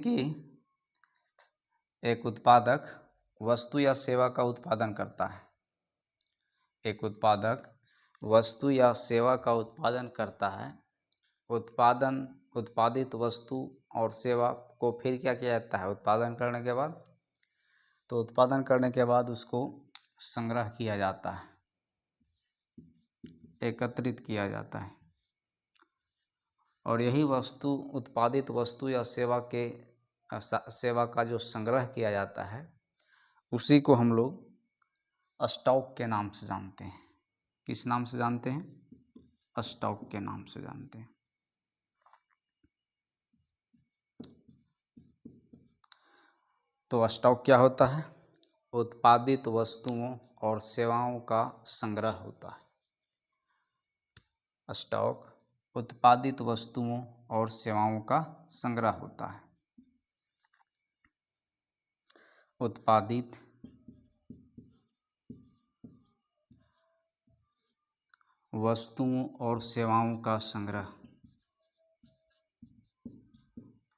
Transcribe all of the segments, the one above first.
कि एक उत्पादक वस्तु या सेवा का उत्पादन करता है। एक उत्पादक वस्तु या सेवा का उत्पादन करता है। उत्पादित वस्तु और सेवा को फिर क्या किया जाता है उत्पादन करने के बाद? तो उत्पादन करने के बाद उसको संग्रह किया जाता है, एकत्रित किया जाता है। और यही वस्तु उत्पादित वस्तु या सेवा का जो संग्रह किया जाता है उसी को हम लोग स्टॉक के नाम से जानते हैं। किस नाम से जानते हैं? स्टॉक के नाम से जानते हैं। तो स्टॉक क्या होता है? उत्पादित वस्तुओं और सेवाओं का संग्रह होता है। स्टॉक उत्पादित वस्तुओं और सेवाओं का संग्रह होता है। उत्पादित वस्तुओं और सेवाओं का संग्रह,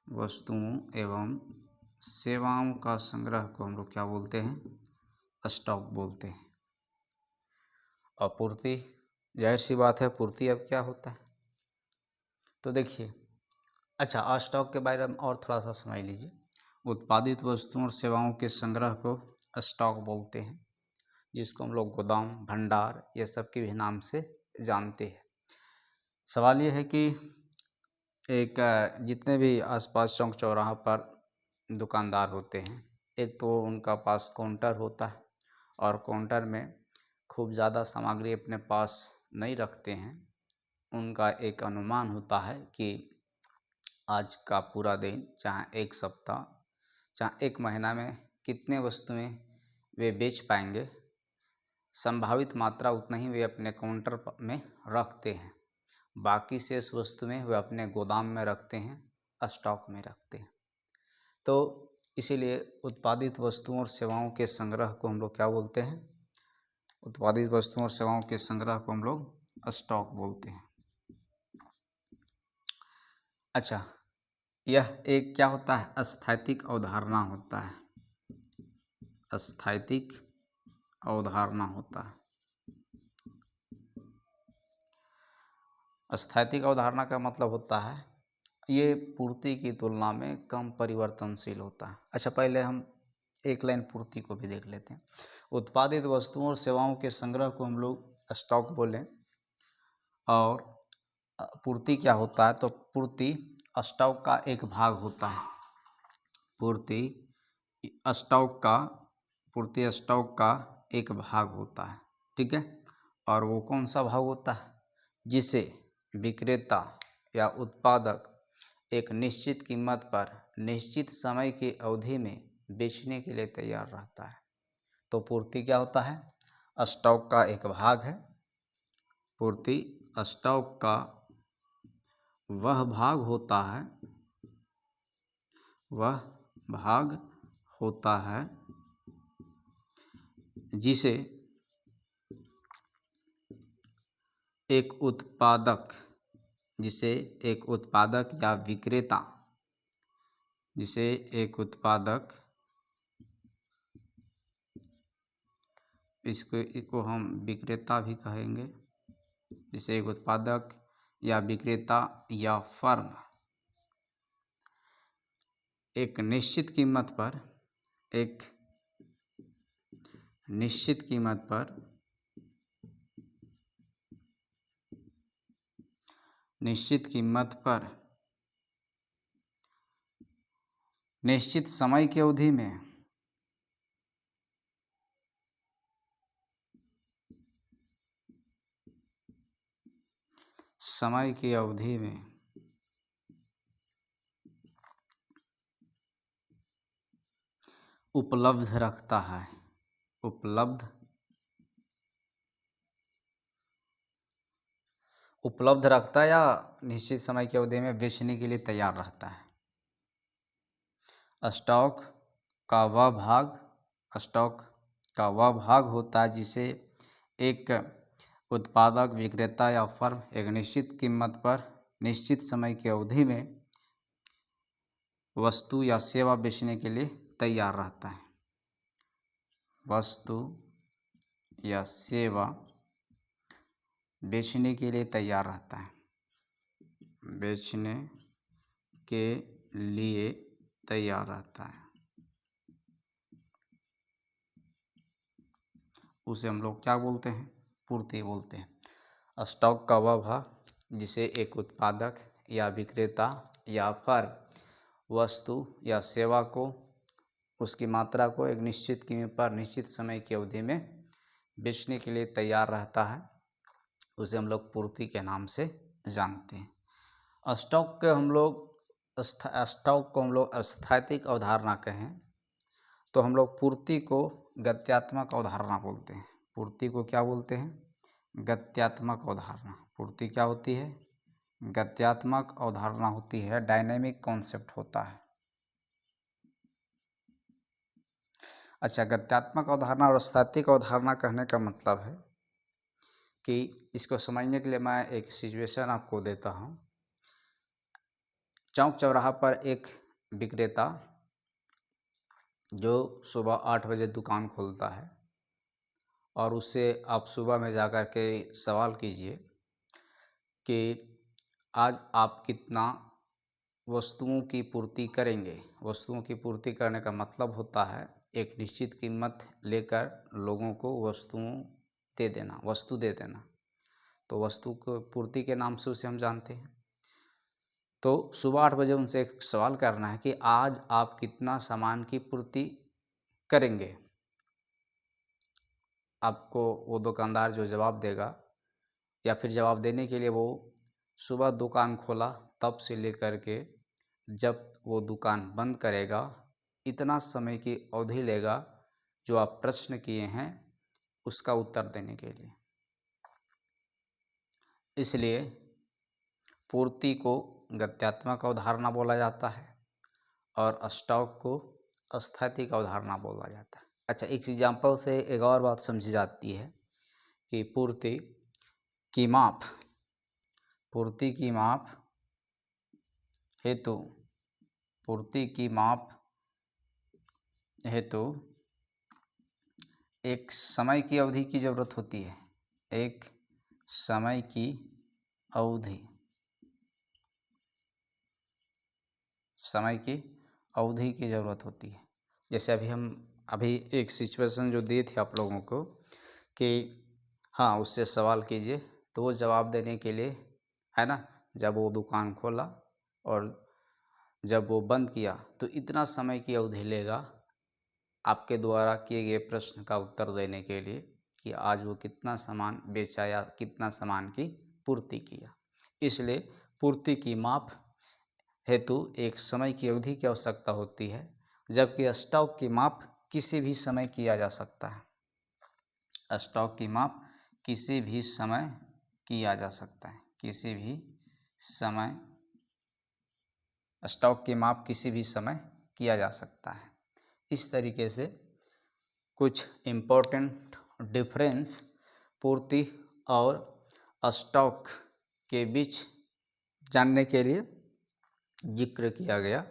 वस्तुओं एवं सेवाओं का संग्रह को हम लोग क्या बोलते हैं? स्टॉक बोलते हैं। आपूर्ति, जाहिर सी बात है पूर्ति अब क्या होता है? तो देखिए, अच्छा स्टॉक के बारे में और थोड़ा सा समझ लीजिए। उत्पादित वस्तुओं और सेवाओं के संग्रह को स्टॉक बोलते हैं, जिसको हम लोग गोदाम, भंडार ये सब के भी नाम से जानते हैं। सवाल ये है कि एक जितने भी आसपास चौक चौराहा पर दुकानदार होते हैं, एक तो उनका पास काउंटर होता है और काउंटर में खूब ज़्यादा सामग्री अपने पास नहीं रखते हैं। उनका एक अनुमान होता है कि आज का पूरा दिन, चाहे एक सप्ताह, चाहे एक महीना में कितने वस्तुएं वे बेच पाएंगे, संभावित मात्रा उतना ही वे अपने काउंटर में रखते हैं। बाकी शेष वस्तुएं वे अपने गोदाम में रखते हैं, स्टॉक में रखते हैं। तो इसीलिए उत्पादित वस्तुओं और सेवाओं के संग्रह को हम लोग क्या बोलते हैं? उत्पादित वस्तुओं और सेवाओं के संग्रह को हम लोग स्टॉक बोलते हैं। अच्छा, यह एक क्या होता है? स्थैतिक अवधारणा होता है। स्थैतिक अवधारणा होता है। स्थैतिक अवधारणा का मतलब होता है ये पूर्ति की तुलना में कम परिवर्तनशील होता है। अच्छा, पहले हम एक लाइन पूर्ति को भी देख लेते हैं। उत्पादित वस्तुओं और सेवाओं के संग्रह को हम लोग स्टॉक बोलें, और पूर्ति क्या होता है? तो पूर्ति स्टॉक का एक भाग होता है। पूर्ति स्टॉक का एक भाग होता है, ठीक है। और वो कौन सा भाग होता है? जिसे विक्रेता या उत्पादक एक निश्चित कीमत पर निश्चित समय की अवधि में बेचने के लिए तैयार रहता है। तो पूर्ति क्या होता है? स्टॉक का एक भाग है। पूर्ति स्टॉक का वह भाग होता है जिसे एक उत्पादक या विक्रेता, इसको हम विक्रेता भी कहेंगे, जिसे एक उत्पादक या विक्रेता या फर्म एक निश्चित कीमत पर निश्चित समय की अवधि में उपलब्ध रखता है। उपलब्ध रखता है या निश्चित समय की अवधि में बेचने के लिए तैयार रहता है। स्टॉक का वह भाग होता है जिसे एक उत्पादक, विक्रेता या फर्म एक निश्चित कीमत पर निश्चित समय की अवधि में वस्तु या सेवा बेचने के लिए तैयार रहता है। वस्तु या सेवा बेचने के लिए तैयार रहता है। बेचने के लिए तैयार रहता है, उसे हम लोग क्या बोलते हैं? पूर्ति बोलते हैं। स्टॉक का वह भाग जिसे एक उत्पादक या विक्रेता या फर्म वस्तु या सेवा को, उसकी मात्रा को एक निश्चित कीमत पर निश्चित समय की अवधि में बेचने के लिए तैयार रहता है, उसे हम लोग पूर्ति के नाम से जानते हैं। स्टॉक को हम लोग स्थैतिक अवधारणा कहें तो हम लोग पूर्ति को गत्यात्मक अवधारणा बोलते हैं। पूर्ति को क्या बोलते हैं? गत्यात्मक अवधारणा। पूर्ति क्या होती है? गत्यात्मक अवधारणा होती है, डायनेमिक कॉन्सेप्ट होता है। अच्छा, गत्यात्मक अवधारणा और स्थैतिक अवधारणा कहने का मतलब है कि इसको समझने के लिए मैं एक सिचुएशन आपको देता हूँ। चौक चौराहा पर एक विक्रेता जो सुबह 8 बजे दुकान खोलता है और उससे आप सुबह में जाकर के सवाल कीजिए कि आज आप कितना वस्तुओं की पूर्ति करेंगे। वस्तुओं की पूर्ति करने का मतलब होता है एक निश्चित कीमत लेकर लोगों को वस्तु दे देना। तो वस्तु को पूर्ति के नाम से उसे हम जानते हैं। तो सुबह 8 बजे उनसे एक सवाल करना है कि आज आप कितना सामान की पूर्ति करेंगे। आपको वो दुकानदार जो जवाब देगा, या फिर जवाब देने के लिए वो सुबह दुकान खोला तब से लेकर के जब वो दुकान बंद करेगा, इतना समय की अवधि लेगा जो आप प्रश्न किए हैं उसका उत्तर देने के लिए। इसलिए पूर्ति को गत्यात्मक अवधारणा बोला जाता है और स्टॉक को स्थैतिक अवधारणा बोला जाता है। अच्छा, एक एग्जाम्पल से एक और बात समझी जाती है कि पूर्ति की माप हेतु एक समय की अवधि की ज़रूरत होती है। एक समय की अवधि की ज़रूरत होती है। जैसे अभी एक सिचुएशन जो दी थी आप लोगों को कि हाँ, उससे सवाल कीजिए, तो वो जवाब देने के लिए, है ना, जब वो दुकान खोला और जब वो बंद किया तो इतना समय की अवधि लेगा आपके द्वारा किए गए प्रश्न का उत्तर देने के लिए कि आज वो कितना सामान बेचा या कितना सामान की पूर्ति किया। इसलिए पूर्ति की माप हेतु एक समय की अवधि की आवश्यकता होती है, जबकि स्टॉक की माप किसी भी समय किया जा सकता है। स्टॉक की माप किसी भी समय किया जा सकता है। स्टॉक की माप किसी भी समय किया जा सकता है। इस तरीके से कुछ इम्पोर्टेंट डिफरेंस पूर्ति और स्टॉक के बीच जानने के लिए जिक्र किया गया।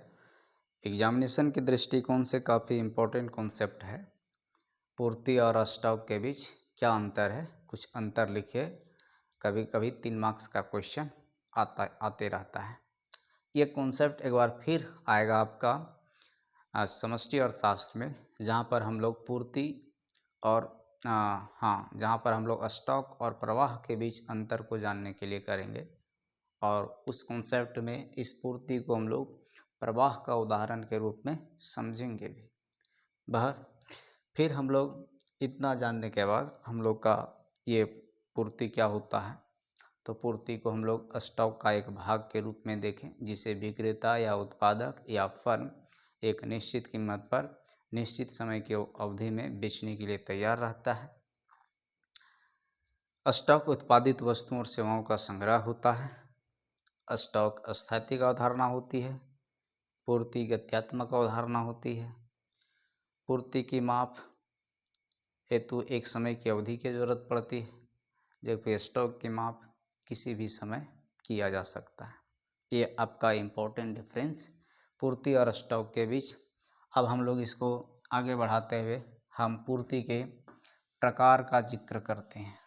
एग्जामिनेशन के दृष्टिकोण से काफ़ी इम्पोर्टेंट कॉन्सेप्ट है। पूर्ति और स्टॉक के बीच क्या अंतर है, कुछ अंतर लिखिए। कभी कभी 3 मार्क्स का क्वेश्चन आते रहता है। ये कॉन्सेप्ट एक बार फिर आएगा आपका समष्टि अर्थशास्त्र में, जहाँ पर हम लोग पूर्ति और जहाँ पर हम लोग स्टॉक और प्रवाह के बीच अंतर को जानने के लिए करेंगे। और उस कॉन्सेप्ट में इस पूर्ति को हम लोग प्रवाह का उदाहरण के रूप में समझेंगे भी। फिर हम लोग इतना जानने के बाद हम लोग का ये पूर्ति क्या होता है, तो पूर्ति को हम लोग स्टॉक का एक भाग के रूप में देखें, जिसे विक्रेता या उत्पादक या फर्म एक निश्चित कीमत पर निश्चित समय की अवधि में बेचने के लिए तैयार रहता है। स्टॉक उत्पादित वस्तुओं और सेवाओं का संग्रह होता है। स्टॉक स्थैतिक अवधारणा होती है। पूर्ति गत्यात्मक अवधारणा होती है। पूर्ति की माप हेतु एक समय की अवधि की जरूरत पड़ती है, जबकि स्टॉक की माप किसी भी समय किया जा सकता है। ये आपका इम्पोर्टेंट डिफरेंस पूर्ति और स्टॉक के बीच। अब हम लोग इसको आगे बढ़ाते हुए हम पूर्ति के प्रकार का जिक्र करते हैं।